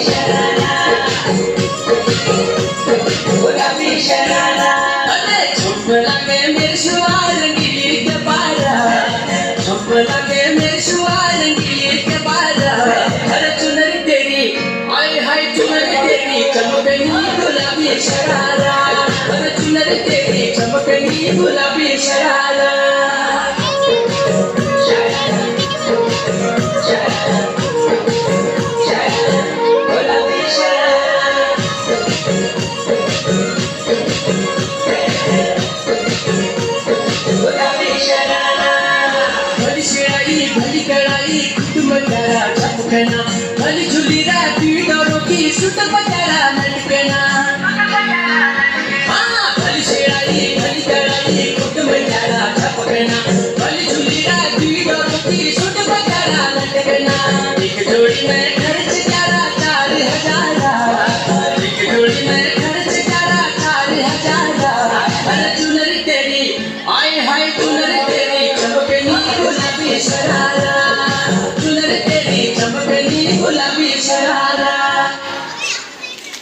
शरारा गुलाबी शरारा झुम लगे मेरे शुआर गिली के पारा झुम लगे मेरे शुआर गिली के पारा अरे चुनरी तेरी आय हाय चुनरी तेरी चमकनी गुलाबी शरारा अरे चुनरी तेरी चमकनी गुलाबी शरारा गुलाबी शरारा गुलाबी शरारा भली शिराई भली कड़ाई कुटुंब तारा चपकना भली झुली राती डोरों की सुत पतारा लटकना हाँ भली शिराई भली कड़ाई कुटुंब तारा चपकना भली झुली राती डोरों की सुत पतारा लटकना एक जोड़ी में खर्च करा 4,000 एक जोड़ी में खर्च करा 4,000 अरे चुनरी तेरी आय हाय